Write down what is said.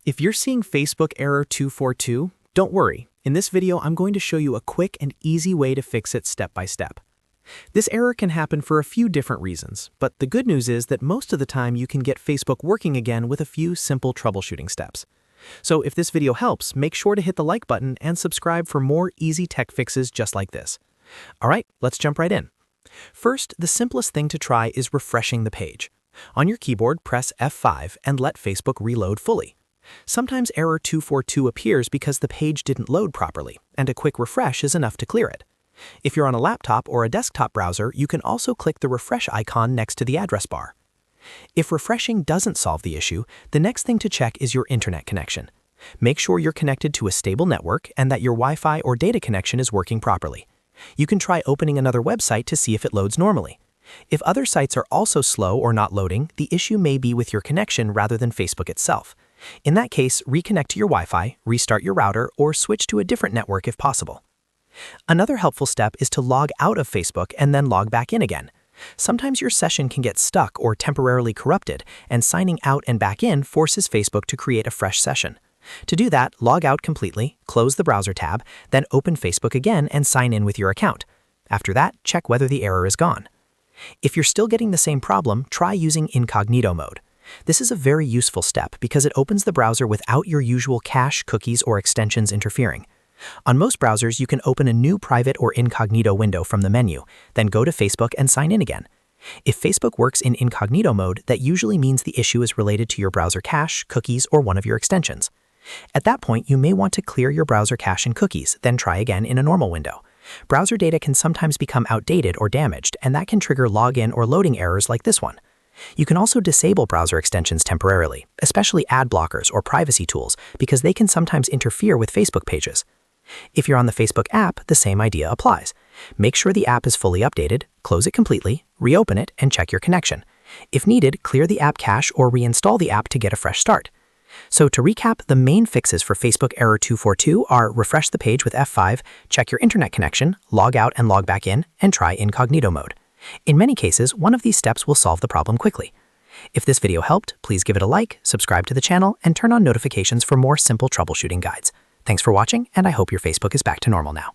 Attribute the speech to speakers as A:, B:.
A: If you're seeing Facebook error 242, don't worry. In this video, I'm going to show you a quick and easy way to fix it step by step. This error can happen for a few different reasons, but the good news is that most of the time you can get Facebook working again with a few simple troubleshooting steps. So if this video helps, make sure to hit the like button and subscribe for more easy tech fixes just like this. All right, let's jump right in. First, the simplest thing to try is refreshing the page. On your keyboard, press F5 and let Facebook reload fully. Sometimes error 242 appears because the page didn't load properly, and a quick refresh is enough to clear it. If you're on a laptop or a desktop browser, you can also click the refresh icon next to the address bar. If refreshing doesn't solve the issue, the next thing to check is your internet connection. Make sure you're connected to a stable network and that your Wi-Fi or data connection is working properly. You can try opening another website to see if it loads normally. If other sites are also slow or not loading, the issue may be with your connection rather than Facebook itself. In that case, reconnect to your Wi-Fi, restart your router, or switch to a different network if possible. Another helpful step is to log out of Facebook and then log back in again. Sometimes your session can get stuck or temporarily corrupted, and signing out and back in forces Facebook to create a fresh session. To do that, log out completely, close the browser tab, then open Facebook again and sign in with your account. After that, check whether the error is gone. If you're still getting the same problem, try using Incognito Mode. This is a very useful step because it opens the browser without your usual cache, cookies, or extensions interfering. On most browsers, you can open a new private or incognito window from the menu, then go to Facebook and sign in again. If Facebook works in incognito mode, that usually means the issue is related to your browser cache, cookies, or one of your extensions. At that point, you may want to clear your browser cache and cookies, then try again in a normal window. Browser data can sometimes become outdated or damaged, and that can trigger login or loading errors like this one. You can also disable browser extensions temporarily, especially ad blockers or privacy tools, because they can sometimes interfere with Facebook pages. If you're on the Facebook app, the same idea applies. Make sure the app is fully updated, close it completely, reopen it, and check your connection. If needed, clear the app cache or reinstall the app to get a fresh start. So to recap, the main fixes for Facebook error 242 are refresh the page with F5, check your internet connection, log out and log back in, and try incognito mode. In many cases, one of these steps will solve the problem quickly. If this video helped, please give it a like, subscribe to the channel, and turn on notifications for more simple troubleshooting guides. Thanks for watching, and I hope your Facebook is back to normal now.